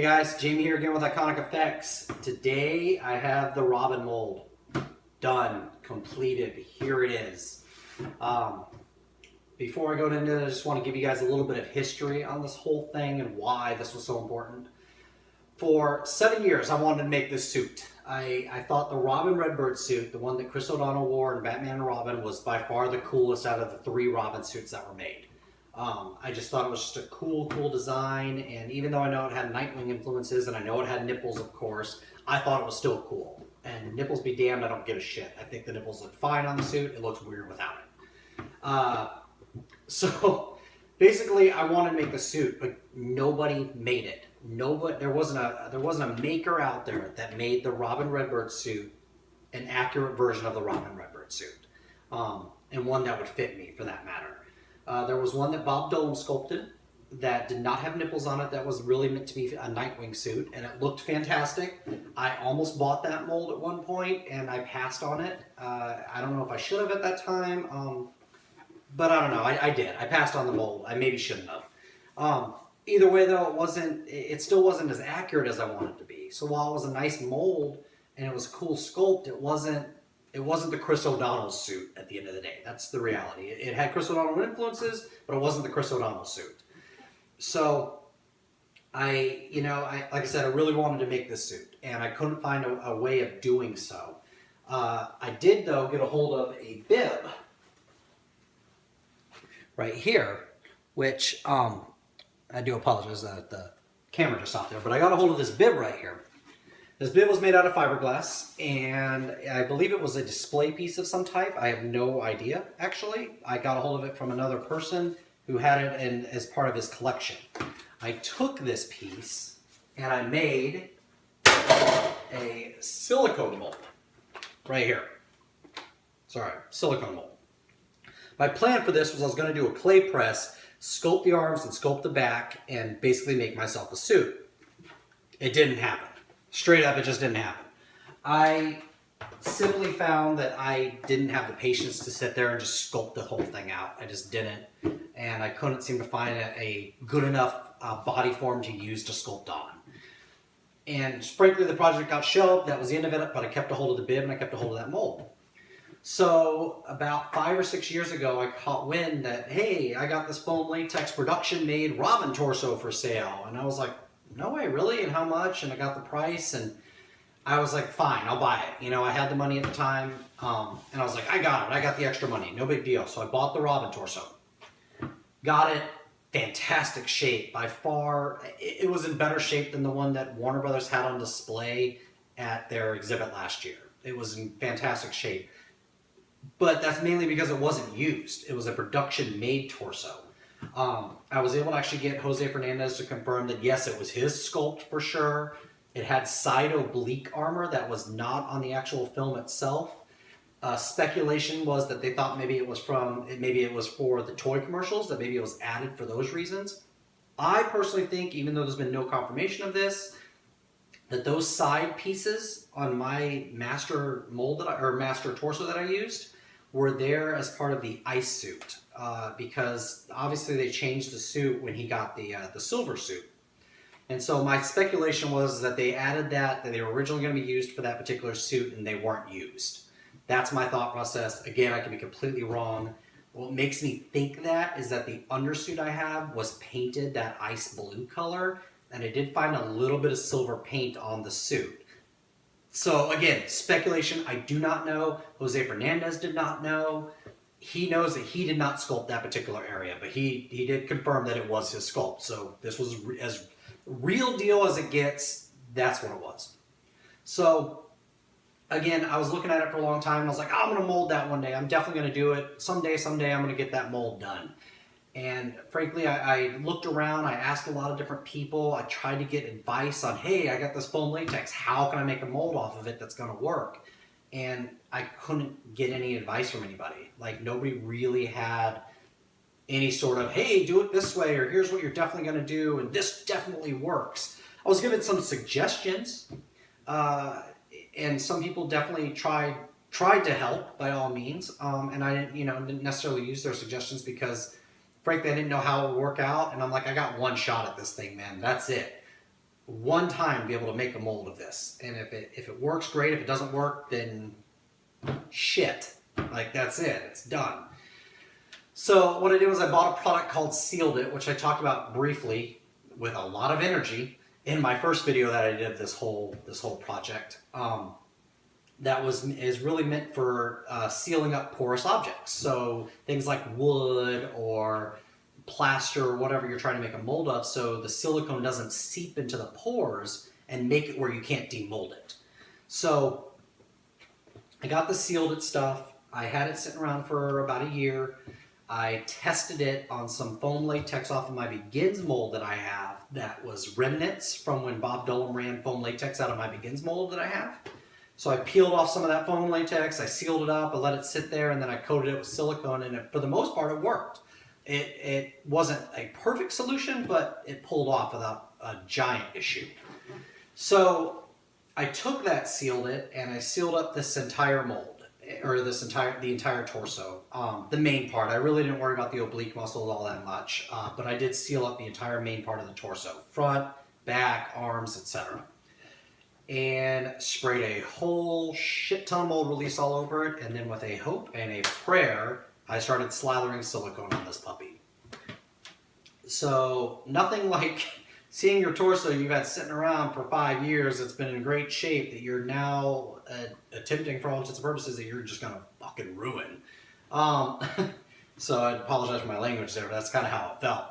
Hey guys, Jamie here again with Iconic Effects. Today I have the Robin mold done, completed. Here it is. Before I go into it, I just want to give you guys a little bit of history on this whole thing and why this was so important. For 7 years, I wanted to make this suit. I thought the Robin Redbird suit, the one that Chris O'Donnell wore in Batman and Robin, was by far the coolest out of the 3 Robin suits that were made. I just thought it was just a cool design, and even though I know it had Nightwing influences, and I know it had nipples, of course, I thought it was still cool. And nipples be damned, I don't give a shit. I think the nipples look fine on the suit. It looks weird without it. So basically, I wanted to make the suit, but nobody made it. There wasn't a maker out there that made the Robin Redbird suit an accurate version of the Robin Redbird suit, and one that would fit me, for that matter. There was one that Bob Dolan sculpted that did not have nipples on it, that was really meant to be a Nightwing suit, and it looked fantastic. I almost bought that mold at one point, and I passed on it. I don't know if I should have at that time, but I don't know. I did. I passed on the mold. I maybe shouldn't have. Either way, though, it still wasn't as accurate as I wanted it to be. So while it was a nice mold and it was a cool sculpt, it wasn't the Chris O'Donnell suit at the end of the day. That's the reality. It had Chris O'Donnell influences, but it wasn't the Chris O'Donnell suit. So like I said, I really wanted to make this suit, and I couldn't find a way of doing so. I did, though, get a hold of a bib right here, which I do apologize that the camera just stopped there, but I got a hold of this bib right here. This bib was made out of fiberglass, and I believe it was a display piece of some type. I have no idea, actually. I got a hold of it from another person who had it as part of his collection. I took this piece and I made a silicone mold right here. Sorry, silicone mold. My plan for this was I was going to do a clay press, sculpt the arms and sculpt the back, and basically make myself a suit. It didn't happen. Straight up, it just didn't happen. I simply found that I didn't have the patience to sit there and just sculpt the whole thing out. I just didn't. And I couldn't seem to find a good enough body form to use to sculpt on. And frankly, the project got shelved. That was the end of it, but I kept a hold of the bib and I kept a hold of that mold. So about 5 or 6 years ago, I caught wind that, hey, I got this foam latex production made Robin torso for sale. And I was like, no way, really? And how much? And I got the price, and I was like, fine, I'll buy it. You know, I had the money at the time, and I was like, I got it. I got the extra money. No big deal. So I bought the Robin torso. Got it. Fantastic shape. By far, it was in better shape than the one that Warner Brothers had on display at their exhibit last year. It was in fantastic shape. But that's mainly because it wasn't used. It was a production-made torso. I was able to actually get Jose Fernandez to confirm that, yes, it was his sculpt for sure. It had side oblique armor that was not on the actual film itself. Speculation was that they thought maybe it was for the toy commercials, that maybe it was added for those reasons. I personally think, even though there's been no confirmation of this, that those side pieces on my master mold master torso that I used were there as part of the ice suit, because obviously they changed the suit when he got the silver suit. And so my speculation was that they added that they were originally going to be used for that particular suit and they weren't used. That's my thought process. Again, I can be completely wrong. What makes me think that is that the undersuit I have was painted that ice blue color, and I did find a little bit of silver paint on the suit. So again, speculation, I do not know. Jose Fernandez did not know. He knows that he did not sculpt that particular area, but he did confirm that it was his sculpt. So this was as real deal as it gets. That's what it was. So again, I was looking at it for a long time, and I was like, oh, I'm going to mold that one day. I'm definitely going to do it. Someday I'm going to get that mold done. And frankly, I looked around, I asked a lot of different people, I tried to get advice on, hey, I got this foam latex, how can I make a mold off of it that's going to work? And I couldn't get any advice from anybody. Like, nobody really had any sort of, hey, do it this way, or here's what you're definitely going to do, and this definitely works. I was given some suggestions, and some people definitely tried to help, by all means, and I didn't necessarily use their suggestions because frankly, I didn't know how it would work out, and I'm like, I got one shot at this thing, man. That's it. one time to be able to make a mold of this. And if it works, great. If it doesn't work, then shit. Like, that's it. It's done. So what I did was I bought a product called Sealed It, which I talked about briefly with a lot of energy in my first video that I did of this whole project. That is really meant for sealing up porous objects. So things like wood or plaster or whatever you're trying to make a mold of, so the silicone doesn't seep into the pores and make it where you can't demold it. So I got the Sealed It stuff. I had it sitting around for about a year. I tested it on some foam latex off of my Begins mold that I have that was remnants from when Bob Dullum ran foam latex out of my Begins mold that I have. So I peeled off some of that foam latex, I sealed it up, I let it sit there, and then I coated it with silicone, and for the most part it worked. It wasn't a perfect solution, but it pulled off without a giant issue. So I took that Sealed It and I sealed up this entire mold, or the entire torso. The main part. I really didn't worry about the oblique muscles all that much, but I did seal up the entire main part of the torso, front, back, arms, etc. And sprayed a whole shit ton of mold release all over it, and then with a hope and a prayer, I started slathering silicone on this puppy. So nothing like seeing your torso you've had sitting around for 5 years, it's been in great shape, that you're now attempting for all intents and purposes that you're just gonna fucking ruin. So I apologize for my language there, but that's kind of how it felt.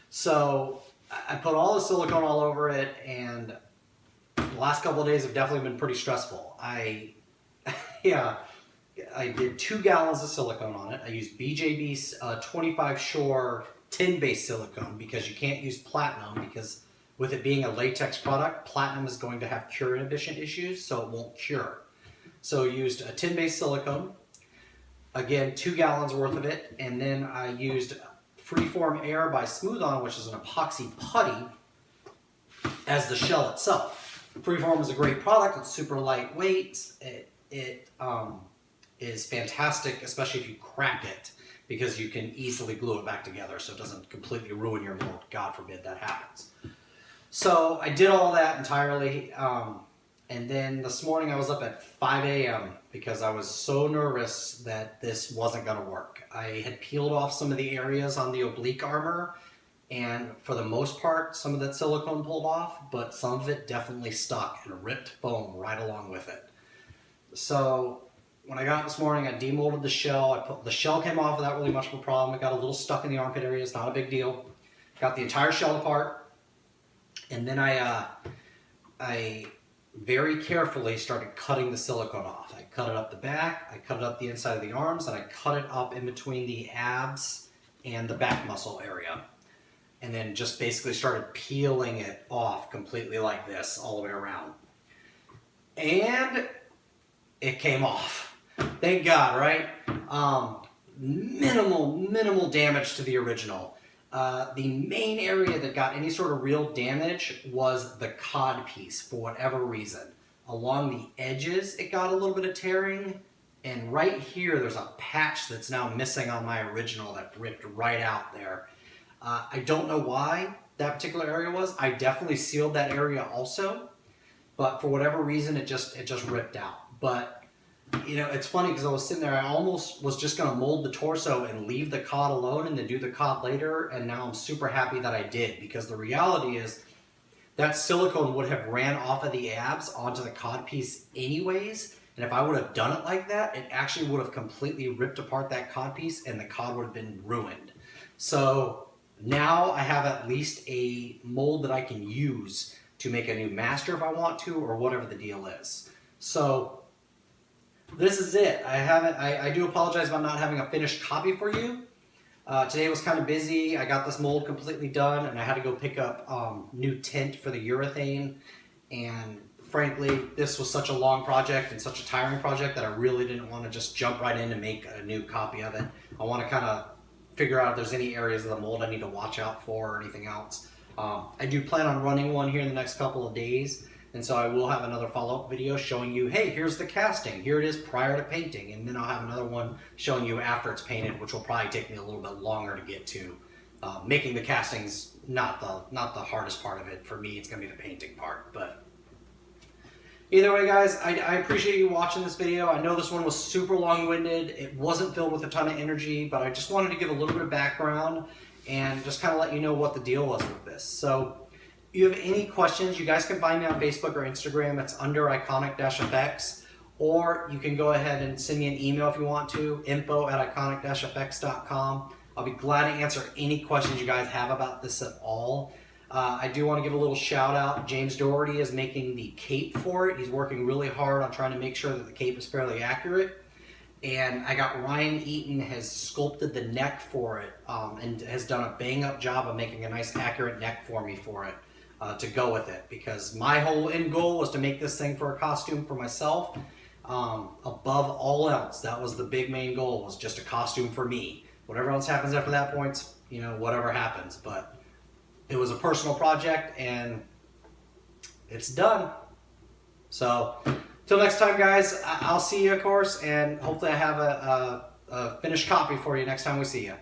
So I put all the silicone all over it, and the last couple of days have definitely been pretty stressful. I did 2 gallons of silicone on it. I used BJB's 25 Shore tin-based silicone because you can't use platinum, because with it being a latex product, platinum is going to have cure inhibition issues, so it won't cure. So I used a tin-based silicone, again 2 gallons worth of it, and then I used Freeform Air by Smooth On, which is an epoxy putty, as the shell itself. Freeform is a great product. It's super lightweight. It is fantastic, especially if you crack it, because you can easily glue it back together so it doesn't completely ruin your mold. God forbid that happens. So I did all that entirely, and then this morning I was up at 5 a.m. because I was so nervous that this wasn't going to work. I had peeled off some of the areas on the oblique armor, and for the most part some of that silicone pulled off, but some of it definitely stuck and ripped foam right along with it. So when I got up this morning, I demolded the shell. The shell came off without really much of a problem. It got a little stuck in the armpit area. It's not a big deal. Got the entire shell apart. And then I very carefully started cutting the silicone off. I cut it up the back, I cut it up the inside of the arms, and I cut it up in between the abs and the back muscle area. And then just basically started peeling it off completely like this all the way around. And it came off. Thank God, right? Minimal damage to the original. The main area that got any sort of real damage was the cod piece, for whatever reason. Along the edges, it got a little bit of tearing, and right here, there's a patch that's now missing on my original that ripped right out there. I don't know why that particular area was. I definitely sealed that area also, but for whatever reason, it just ripped out. But you know, it's funny because I was sitting there, I almost was just going to mold the torso and leave the cod alone and then do the cod later, and now I'm super happy that I did, because the reality is that silicone would have ran off of the abs onto the cod piece anyways, and if I would have done it like that, it actually would have completely ripped apart that cod piece and the cod would have been ruined. So now I have at least a mold that I can use to make a new master if I want to, or whatever the deal is. So this is it. I do apologize about not having a finished copy for you. Today was kind of busy. I got this mold completely done, and I had to go pick up new tint for the urethane. And frankly, this was such a long project and such a tiring project that I really didn't want to just jump right in and make a new copy of it. I want to kind of figure out if there's any areas of the mold I need to watch out for or anything else. I do plan on running one here in the next couple of days. And so I will have another follow-up video showing you, hey, here's the casting. Here it is prior to painting. And then I'll have another one showing you after it's painted, which will probably take me a little bit longer to get to Making the castings not the hardest part of it. For me, it's gonna be the painting part. But either way, guys, I appreciate you watching this video. I know this one was super long-winded. It wasn't filled with a ton of energy, but I just wanted to give a little bit of background and just kind of let you know what the deal was with this. So if you have any questions, you guys can find me on Facebook or Instagram. It's under Iconic-Effects. Or you can go ahead and send me an email if you want to, info@iconic-effects.com. I'll be glad to answer any questions you guys have about this at all. I do want to give a little shout out. James Doherty is making the cape for it. He's working really hard on trying to make sure that the cape is fairly accurate. And I got Ryan Eaton has sculpted the neck for it and has done a bang up job of making a nice accurate neck for me for it to go with it. Because my whole end goal was to make this thing for a costume for myself. Above all else, that was the big main goal, was just a costume for me. Whatever else happens after that point, you know, whatever happens. But it was a personal project and it's done. So till next time, guys, I'll see you, of course, and hopefully I have a finished copy for you next time we see you.